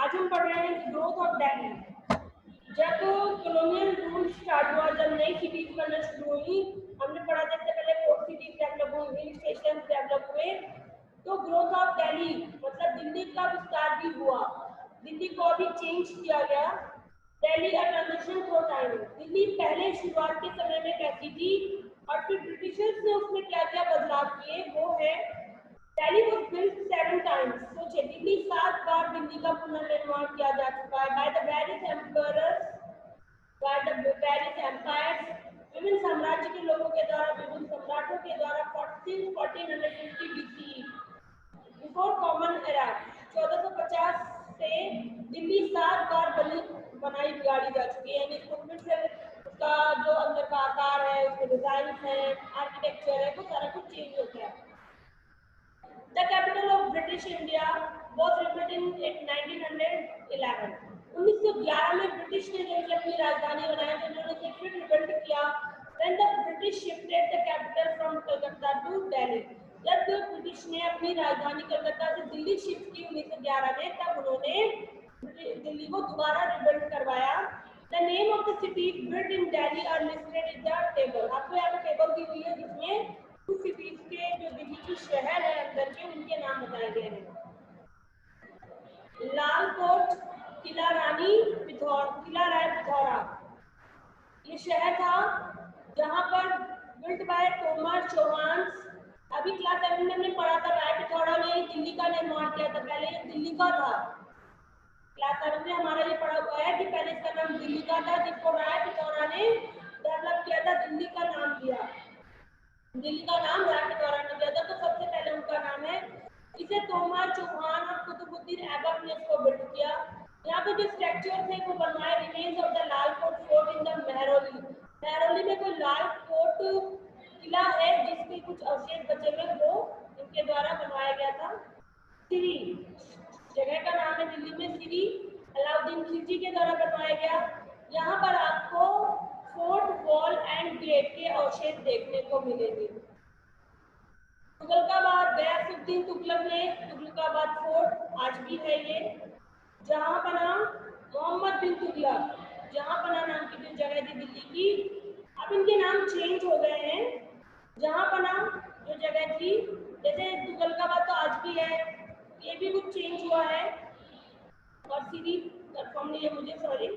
आज हम पढ़ रहे हैं ग्रोथ ऑफ दिल्ली। जब कॉलोनियल रूल स्टार्ट हुआ, जब नई सिटीज बनना शुरू हुई, हमने पढ़ा था इससे पहले फोर्ट सिटीज डेवलप हुई, हिल स्टेशन डेवलप हुए, तो ग्रोथ ऑफ दिल्ली मतलब दिल्ली का विस्तार भी हुआ। दिल्ली को अभी चेंज किया गया। Delhi a transition through time. Delhi पहले शुरुआत के समय में कैसी थी और फिर ब्रिटिशर्स ने उसमें क्या क्या बदलाव किए, वो है दिल्ली was built 7 times. सोचिए, दिल्ली 7 बार दिल्ली का पुनर्निर्माण किया जा चुका है by the various emperors, by the various empires, विभिन्न साम्राज्य के लोगों के द्वारा, विभिन्न सम्राटों के द्वारा 1450 BCE, बिफोर कॉमन एरा। 1450 से दिल्ली 7 बार बनाई बिगाड़ी जा चुकी है। यानी इसको फिर से उसका जो अंदर का आकार है, उसके डिजाइन है, आर्किटेक्चर है, वो सारा कुछ चेंज हो गया। The capital of British India was rebuilt in 1911. 1911 में ब्रिटिश ने जब अपनी राजधानी बनाई तो उन्होंने इसे फिर रिबिल्ड किया। When the British shifted the capital from Calcutta to Delhi. जब ब्रिटिश ने अपनी राजधानी कलकत्ता से दिल्ली शिफ्ट की 1911 में, तब उन्होंने दिल्ली को दोबारा रिबिल्ड करवाया। The name of the cities built in Delhi are listed in the table. आपको यहाँ पे टेबल दी हुई है जिसमें कुछ सिटीज के जो दिल्ली की शहर है अंदर के, उनके नाम बताए गए हैं। लाल कोट, किला रानी पिथौरा, किला राय पिथौरा, ये शहर था जहां पर बिल्ट बाय तोमर चौहान। अभी क्लास 7 में हमने पढ़ा था राय पिथौरा ने दिल्ली का निर्माण किया था। पहले ये दिल्ली का था। क्लास 7 में हमारा ये पढ़ा हुआ है कि पहले इसका नाम दिल्ली का था, जिसको राय पिथौरा ने डेवलप किया था, दिल्ली का नाम दिया। दिल्ली का नाम राय पिथौरा ने दिया था, तो सबसे पहले उनका नाम है। इसे तोमर चौहान और कुतुबुद्दीन ऐबक ने इसको बिल्ड किया। यहाँ पे जो स्ट्रक्चर थे वो बनवाए remains of the Lal Kot fort in the Mehrauli. Mehrauli में कोई लाल कोट किला है जिसके कुछ अवशेष बचे हुए, वो इनके द्वारा बनवाया गया था। सिरी, जगह का नाम है दिल्ली में सिरी, अलाउद्दीन खिलजी के द्वारा बनवाया गया। यहाँ पर आपको फोर्ट वॉल एंड गेट के अवशेष देखने को मिलेंगे। तुगलकाबाद, गयासुद्दीन तुगलक ने तुगलकाबाद फोर्ट आज भी है ये। जहां बना मोहम्मद बिन तुगलक, जहां बना नाम की जो जगह थी दिल्ली की, अब इनके नाम चेंज हो गए हैं। जहां बना जो जगह थी, जैसे तुगलकाबाद तो आज भी है, ये भी कुछ चेंज हुआ है। और सीधी कंफर्म नहीं है मुझे, सॉरी।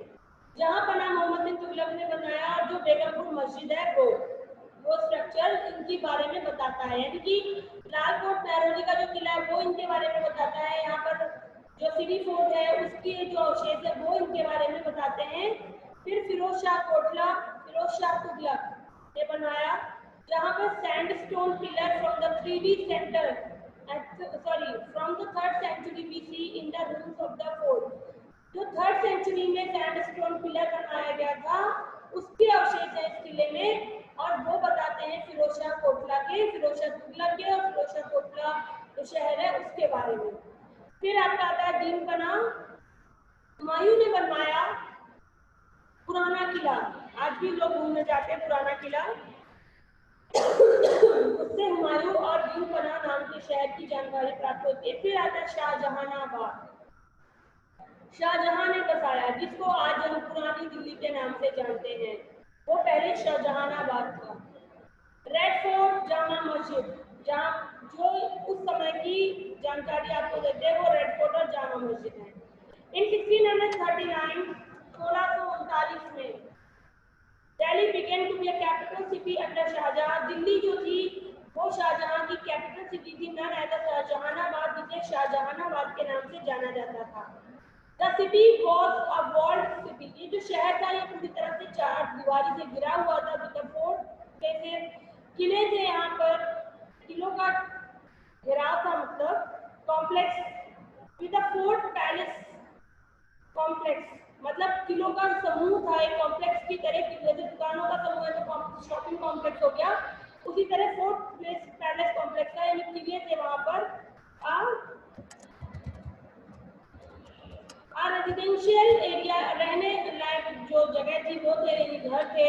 जहां बना मोहम्मद बिन तुगलक ने बनाया, और जो बेगमपुर मस्जिद है वो स्ट्रक्चर इनके बारे में बताता है। यानी कि लाल कोट मेहरौली का जो किला है वो इनके बारे में बताता है। यहाँ पर जो सिटी फोर्ट है उसके जो अवशेष है वो इनके बारे में बताते हैं। फिर फिरोज शाह कोटला, फिरोज शाह तुगलक ने बनवाया, जहाँ पर sandstone pillar from the 3D centre, from the 3rd century BC in the rooms of the fort. जो 3rd सेंचुरी में सैंडस्टोन पिलर बनाया गया था, उसके अवशेष है इस किले में, और वो बताते हैं फिरोज शाह कोटला के, फिरोज शाह तुगलक के, और फिरोज शाह कोटला जो शहर है उसके बारे में। फिर आपका आता है दीन पना। हुमायूं ने बनवाया पुराना किला, आज भी लोग घूमने जाते हैं पुराना किला। उससे हुमायूं और दीन पना नाम के शहर की जानकारी प्राप्त होती है। फिर आता है शाहजहानाबाद, शाहजहां ने बसाया, जिसको आज हम पुरानी दिल्ली के नाम से जानते हैं, वो पहले शाहजहानाबाद था। रेड फोर्ट, जामा मस्जिद, जहाँ जो उस समय की जानकारी आपको देते हैं वो रेड फोर्ट और जामा मस्जिद है। इन 1639, 1639 में Delhi began to be a capital city under Shahjahan. Delhi जो थी वो शाहजहां की कैपिटल सिटी थी, न रहता शाहजहानाबाद, जिसे शाहजहानाबाद के नाम से जाना जाता था। The city was a walled city. ये जो शहर था ये पूरी तरह से चार दीवारी से घिरा हुआ था। विद द फोर्ट, जैसे किले थे, यहाँ पर किलों का घेराव था, मतलब complex. With the fort palace complex, मतलब किलों का समूह था एक कॉम्प्लेक्स की तरह। जैसे दुकानों का समूह है तो शॉपिंग कॉम्प्लेक्स हो गया, उसी तरह फोर्ट पैलेस कॉम्प्लेक्स था, यानी किले थे वहां पर। रेजिडेंशियल एरिया, रहने लायक जो जगह थी वो थे, घर थे।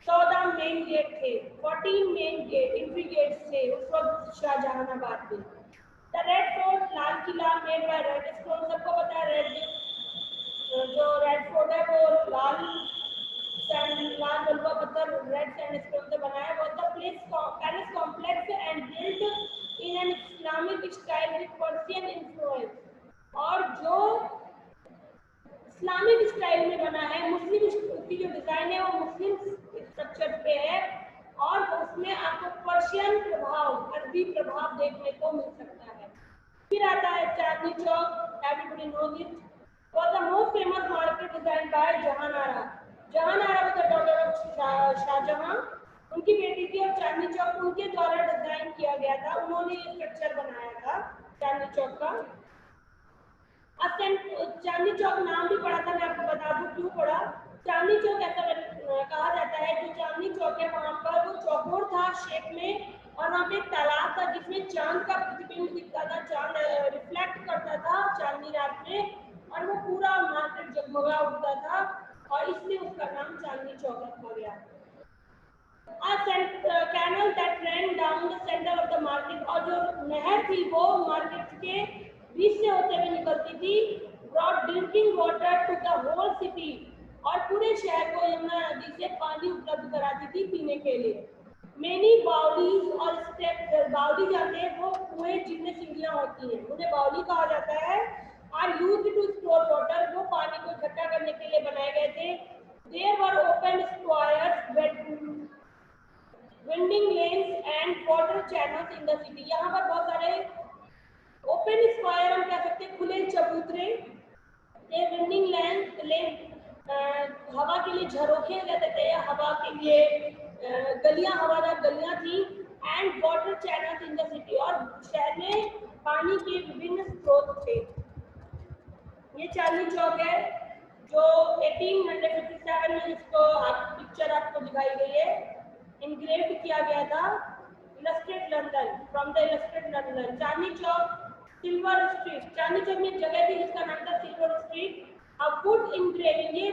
14 मेन गेट थे, 14 मेन गेट, एंट्री गेट्स थे उस वक्त शाहजहानाबाद में। The Red fort, Lal Qila made by red stone, सबको पता है रेड इस्लामिक स्टाइल में बना है, मुस्लिम की जो डिजाइन है वो मुस्लिम स्ट्रक्चर पे है और उसमें आपको पर्शियन प्रभाव, अरबी प्रभाव देखने को मिल सकता है। फिर आता है Chandni Chowk, everybody knows it, was the most famous market designed by Jahanara. Jahanara was the daughter of Shahjahan, उनकी बेटी थी और चांदनी चौक उनके द्वारा डिजाइन किया गया था, उन्होंने ये स्ट्रक्चर बनाया था चांदनी चौक का। चांदनी चौक नाम भी पढ़ा था, मैं आपको बता दूं क्यों पढ़ा। चांदनी चौक ऐसा कहा जाता है, जो चांदनी चौक है वहां पर वो चौकोर था शेप में और वहां पे एक तालाब था जिसमें चांद का प्रतिबिंब दिखता था, चांद रिफ्लेक्ट करता था चांदनी रात में और वो पूरा मार्केट जगमगा उठता था और इसलिए उसका नाम चांदनी चौक रखा गया। Canal that ran down the center of the market, और जो नहर थी वो मार्केट के बीच से होते हुए निकलती थी, brought drinking water to the whole city, और पूरे शहर को यमुना नदी से पानी उपलब्ध कराती थी पीने के लिए। Many बावलीज और स्टेप्स, बावली जानते हैं वो कुएं जिनमें सीढ़ियां होती हैं, उन्हें बावली कहा जाता है, are used to store water, वो पानी को इकट्ठा करने के लिए बनाए गए थे। There were open squares, vending lens and water channels in the city, यहाँ पर बहुत सारे ओपन स्क्वायर हम कह सकते हैं, खुले चबूतरे, वेंडिंग लेन हवा के लिए झरोखे कहते थे या हवा के लिए गलियां, हवादार गलियां थी, and water channels in the city, और शहर में पानी के विभिन्न स्रोत थे। ये चांदनी चौक है जो 1857 में इसको पिक्चर आपको दिखाई गई है, इनग्रेव किया गया था, illustrate London, from the illustrate London. Chandni Chowk, silver street, Chandni Chowk में जगह थी जिसका नाम था सिल्वर स्ट्रीट। अब वुड इनग्रेविंग, ये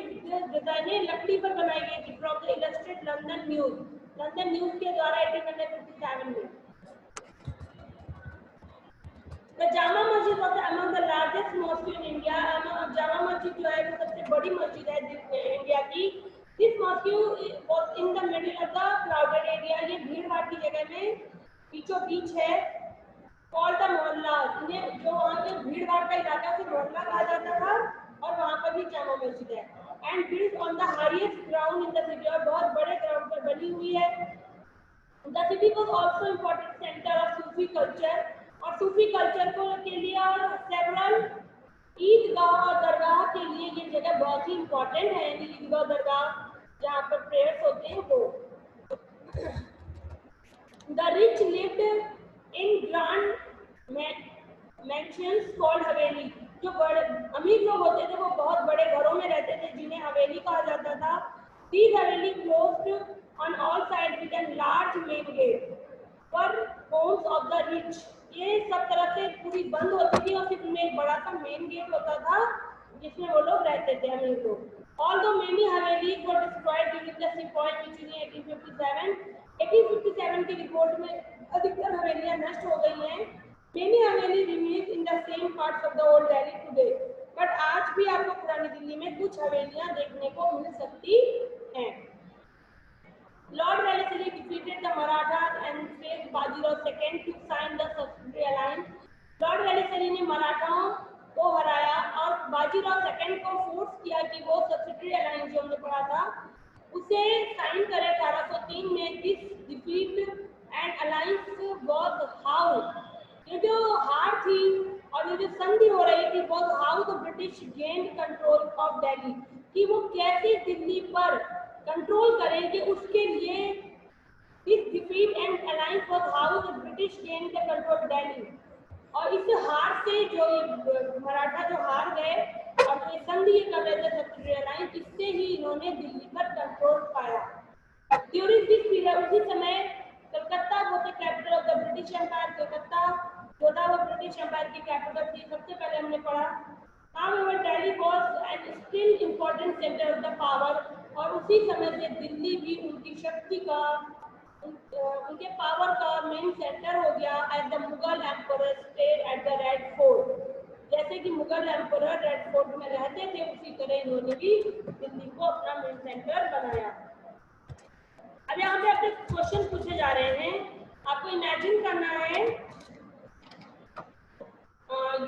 डिजाइनें लकड़ी पर बनाई गई थी, from the illustrate London news, London news के द्वारा 1857 में। The Jama Masjid was among the largest mosque in India, Jama Masjid जो है वो सबसे बड़ी मस्जिद है इंडिया की। This mosque was in the middle of the crowded area, ये भीड़ भाड़ की जगह में बीचों बीच है। Called the मोहल्ला, इन्हें जो वहाँ के भीड़ भाड़ का इलाका से मोहल्ला कहा जाता था और वहाँ पर भी जामा मस्जिद है। And built on the highest ground in the city, और बहुत बड़े ग्राउंड पर बनी हुई है। The city was also important center of Sufi culture, और सूफी कल्चर के लिए और सेवरल ईदगाह और दरगाह के लिए ये जगह बहुत ही इम्पोर्टेंट है। ईदगाह दरगाह जहाँ पर प्रेयर्स होते हैं वो। The rich lived in grand mansions called haveli, जो बड़े अमीर लोग होते थे वो बहुत बड़े घरों में रहते थे जिन्हें हवेली कहा जाता था। These Haveli closed on all sides with a large main gate for homes of the rich, ये सब तरफ से पूरी बंद होती थी और सिर्फ उनमें एक बड़ा सा मेन गेट होता था जिसमें वो लोग रहते थे अमीर लोग। Although many havelis were destroyed during the Sepoy mutiny 1857, 1857 की रिपोर्ट में अधिकतर हवेलियां नष्ट हो गई हैं। Many Haveli remains in the same parts of the old Delhi today, but आज भी आपको पुरानी दिल्ली में कुछ हवेलियां देखने को मिल सकती हैं। Lord Wellesley defeated the Marathas and faced Bajirao II to sign the subsidiary alliance. Lord Wellesley ने मराठाओं को हराया और बाजीराव II को फोर्स किया कि वो सब्सिडियरी अलायंस जो हमने पढ़ा था उसे साइन करे 1803 में। This defeat and alliance was how, ये जो हार थी और ये जो संधि हो रही थी was how the British gained control of Delhi, कि वो कैसे दिल्ली पर कंट्रोल करेंगे, उसके लिए this defeat and alliance was how the British gained the control Delhi. और इस हार से जो मराठा जो हार गए और ये संधि कर रहे थे सब्सिडियरी अलायंस, इससे ही इन्होंने दिल्ली पर कंट्रोल पाया। ड्यूरिंग दिस पीरियड, उसी समय Calcutta was the capital of the British empire, Calcutta जो था वो ब्रिटिश एम्पायर की कैपिटल थी, सबसे पहले हमने पढ़ा। However, Delhi was and still important center of the power, और उसी समय से दिल्ली भी उनकी शक्ति का, उनके पावर का मेन सेंटर हो गया। As the Mughal emperor stayed at the Red Fort, जैसे कि मुगल एम्परर रेड फोर्ट में रहते थे उसी तरह इन्होंने भी दिल्ली को अपना मेन सेंटर बनाया। अब यहाँ पे आपसे क्वेश्चन पूछे जा रहे हैं, आपको इमेजिन करना है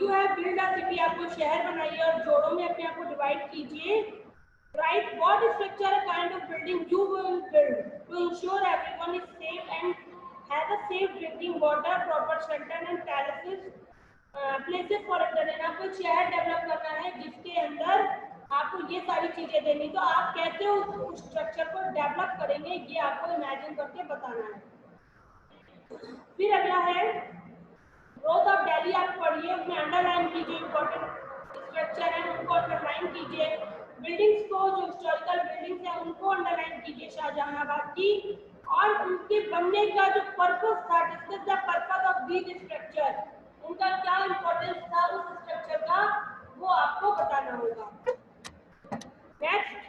you have build a city, आपको शहर बनाइए और जोड़ों में अपने आप को डिवाइड कीजिए. Right, what structure a kind of building you will build to ensure everyone is safe and has a safe drinking water, proper shelter and terraces, places for entertainment. आपको शहर डेवलप करना है जिसके अंदर आपको ये सारी चीजें देनी, तो आप कैसे उस स्ट्रक्चर को डेवलप करेंगे ये आपको इमेजिन करके बताना है. फिर अगला है ग्रोथ ऑफ दिल्ली, आप पढ़िए, उसमें अंडरलाइन कीजिए इंपॉर्टेंट स्ट्रक्चर है उनको अंडरलाइन कीजिए. बिल्डिंग्स को जो हिस्टोरिकल बिल्डिंग्स है उनको अंडरलाइन कीजिए शाहजहानाबाद की, और उनके बनने का जो पर्पस था, discuss the purpose of these structure, उनका क्या इंपॉर्टेंस था उस स्ट्रक्चर का, वो आपको बताना होगा. नेक्स्ट,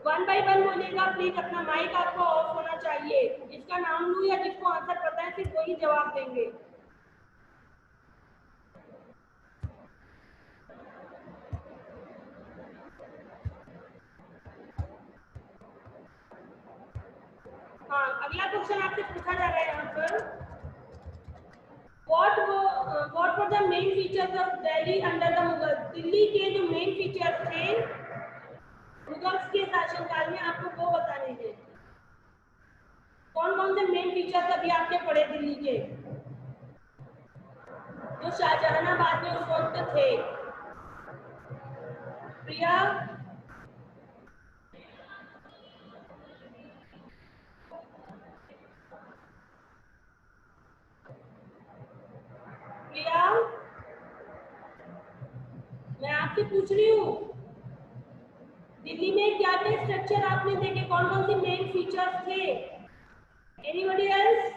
वन बाय वन बोलिएगा प्लीज. अपना माइक आपको ऑफ होना चाहिए. जिसका नाम लूं या जिसको आंसर पता है सिर्फ वही जवाब देंगे. हाँ, अगला क्वेश्चन आपसे पूछा जा रहा है यहाँ पर, what were the main features of Delhi under the Mughals? Delhi के जो मेन फीचर्स थे मुगल्स के शासनकाल में, आपको वो बताने हैं. कौन कौन से मेन फीचर्स अभी आपने पढ़े दिल्ली के जो शाहजहानाबाद में उस वक्त थे? प्रिया, प्रिया, मैं आपसे पूछ रही हूँ दिल्ली में क्या क्या स्ट्रक्चर आपने देखे, कौन कौन से मेन फीचर्स थे? Anybody else?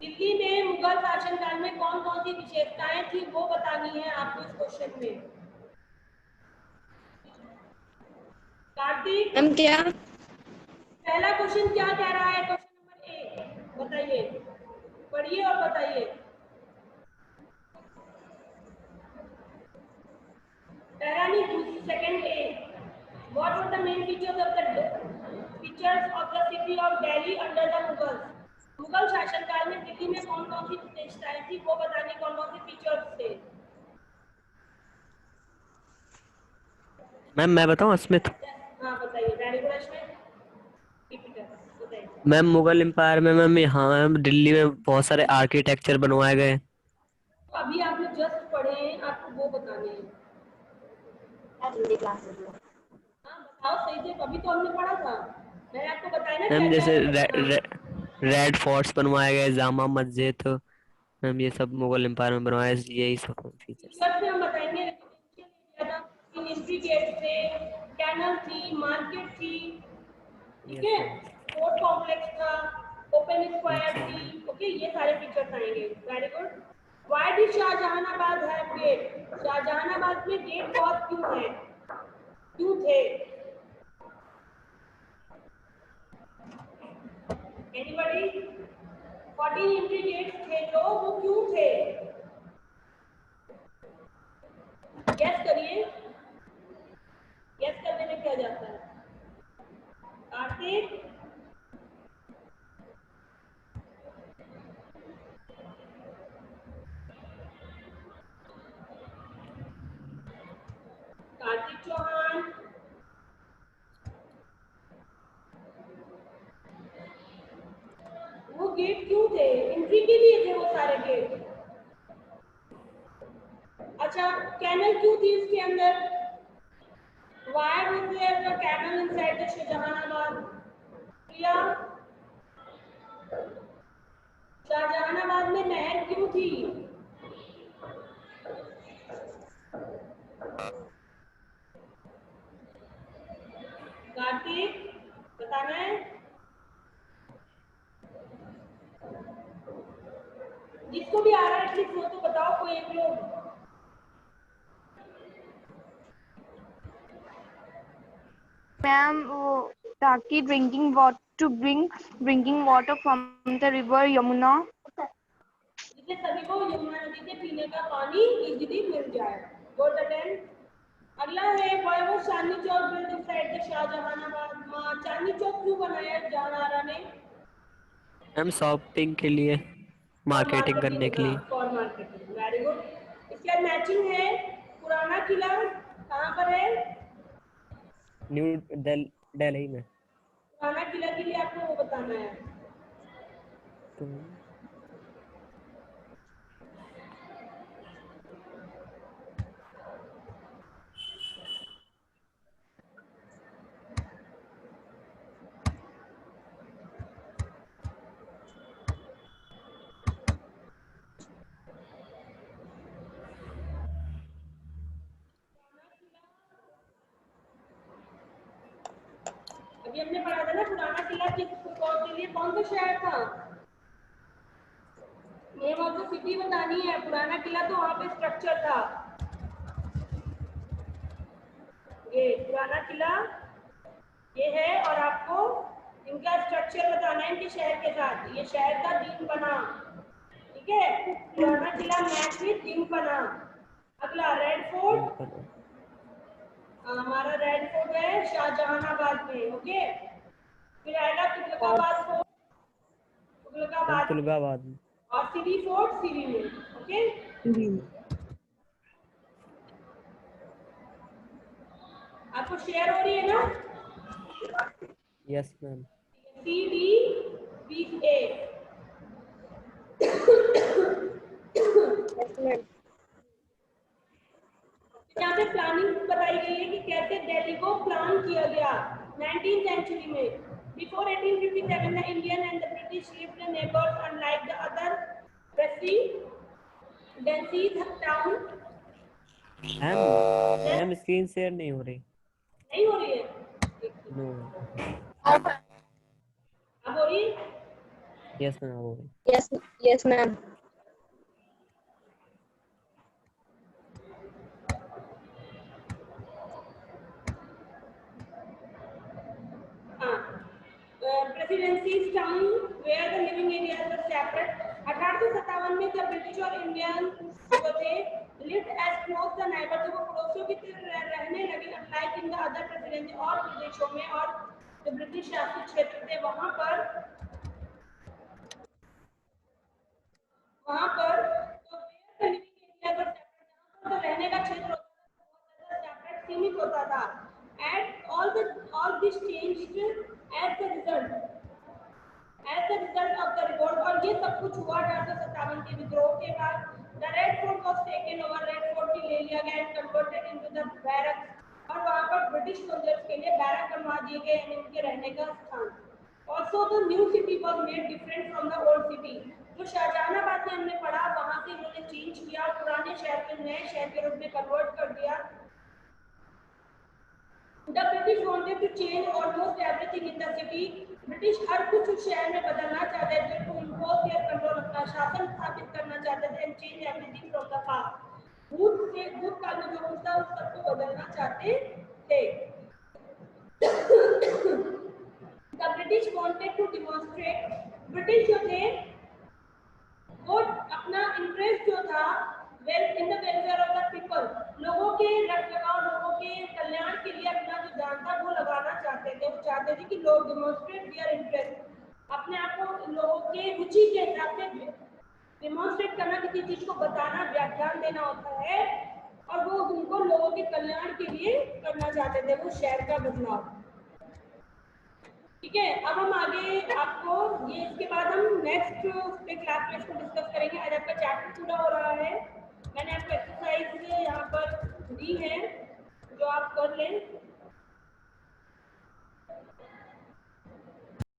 दिल्ली में मुगल शासनकाल में कौन कौन सी विशेषताएं थी वो बतानी है आपको इस क्वेश्चन में. कार्तिक, हम क्या पहला क्वेश्चन क्या कह रहा है? क्वेश्चन नंबर ए बताइए, पढ़िए और बताइए. पहला नहीं, second A. What were the main features of the city of Delhi under the Mughals? Mughal शासनकाल में दिल्ली में कौन कौन सी विशेषताएं थी वो बताने, कौन कौन से फीचर्स थे? मैम मैं बताऊं स्मिथ? हाँ बताइए. Very good Smith. बताइए. मैम मुगल एम्पायर में मैम यहाँ मैम दिल्ली में बहुत सारे आर्किटेक्चर बनवाए गए. तो अभी आपने जस्ट पढ़े हैं, आपको वो बताने हैं. हाँ बताओ सही से, अभी तो हमने पढ़ा था, मैंने आपको बताया ना. मैम जैसे हाँ. रेड फोर्ट्स बनवाए गए, जामा मस्जिद, मैम ये सब मुगल एम्पायर में बनवाए, यही सब फीचर्स. फीचर्स में हम बताएंगे. एंट्री गेट थे, कैनल थी, मार्केट थी, ठीक है, स्पोर्ट कॉम्प्लेक्स था, ओपन स्क्वायर थी. ओके, ये सारे फीचर्स आएंगे. Very good. Why did Shahjahanabad have get? Shahjahanabad में गेट बहुत क्यों है, क्यों थे? एनीबॉडी? 14 एंट्री गेट्स थे जो, वो क्यों थे? गेस करिए. गेस करने में क्या जाता है? कार्तिक, कार्तिक चौहान, वो गेट क्यों थे? एंट्री के लिए थे वो सारे गेट. अच्छा, कैनल क्यों थी उसके अंदर? Why was there a canal inside the Shahjahanabad? प्रिया, शाहजहानाबाद में नहर क्यों थी? कार्तिक, बताना है. जिसको भी आ रहा है एटलीस्ट वो तो बताओ, कोई एक लोग. मैम वो ताकि drinking water from the river Yamuna. इसलिए सभी को यमुना नदी से पीने का पानी इजीली मिल जाए। Go the 10। अगला है why was Chandni Chowk build inside the Shahjahanabad. Chandni Chowk क्यों बनाया जहानारा ने? मैम शॉपिंग के लिए, मार्केटिंग करने के लिए। For marketing, very good. इसके बाद मैचिंग है पुराना किला कहाँ पर है? न्यू दिल्ली में। पुराना किला के लिए आपको वो बताना है। तो अभी हमने पढ़ा था ना पुराना किला के लिए कौन सा शहर था? नेम ऑफ द सिटी बतानी है। पुराना किला तो वहां पे स्ट्रक्चर था। ये पुराना किला ये है और आपको इनका स्ट्रक्चर बताना है इनके शहर के साथ। ये शहर का दिन बना, ठीक है। पुराना किला मैच विद दिन बना। अगला रेड फोर्ट, हमारा रेड फोर्ट है शाहजहानाबाद में, ओके। फिर आएगा तुगलकाबाद फोर्ट, तुगलकाबाद में। और सिरी फोर्ट सिरी में, ओके। आपको शेयर हो रही है ना? Yes ma'am. CDBA। यहाँ पे प्लानिंग बताई गई है कि कैसे दिल्ली को प्लान किया गया 19th सेंचुरी में। Before 1857, the Indian and the British lived neighbors, unlike the other presidencies town। Ma'am screen share नहीं हो रही। नहीं हो रही है? नो। अब हो रही है? यस मैम हो रही। Yes ma'am. Presidencies town where the living areas were separate. 1857 में जब ब्रिटिश और इंडियन जो थे lived as close the neighbour, जब वो पड़ोसियों की तरह रहने लगे, unlike in the other presidency और प्रदेशों में और जो ब्रिटिश शासित क्षेत्र थे वहां पर तो where the living area were separate, जहां पर रहने का क्षेत्र होता था बहुत ज्यादा सेपरेट सीमित होता था। And all this changed as the result of the revolt। और ये सब कुछ हुआ 1857 के विद्रोह के बाद। The Red fort was taken over, red fort की ले लिया गया and converted into the barracks, और वहां पर ब्रिटिश सोल्जर्स के लिए बैरक बनवा दिए गए यानी उनके रहने का स्थान। Also the new city was made different from the old city. जो शाहजहानाबाद में हमने पढ़ा वहां से इन्होंने चेंज किया और पुराने शहर को नए शहर के रूप में कन्वर्ट कर दिया। The British wanted to change almost everything in the city। British हर कुछ उस शहर में बदलना चाहते थे, to impose their control, अपना शासन स्थापित करना चाहते थे, and change everything from the past। भूतकाल में जो कुछ था उस सबको बदलना चाहते थे। The British wanted to demonstrate, British जो थे वो अपना इंटरेस्ट जो था in the welfare of the people, लोगों के रखरखाव, लोगों के कल्याण के लिए अपना जो जान था वो लगाना चाहते थे। वो चाहते थे कि लोग डिमॉन्स्ट्रेट देयर इंटरेस्ट, अपने आप को लोगों के रुचि के हिसाब से डिमॉन्स्ट्रेट करना, किसी चीज को बताना, व्याख्यान देना होता है, और वो उनको लोगों के कल्याण के लिए करना चाहते थे, वो शहर का बदलाव। ठीक है, अब हम आगे आपको ये इसके बाद हम नेक्स्ट क्लास में इसको डिस्कस करेंगे। आज आपका चैप्टर पूरा हो रहा है। मैंने आपको एक्सरसाइज यहाँ पर दी है जो आप कर लें।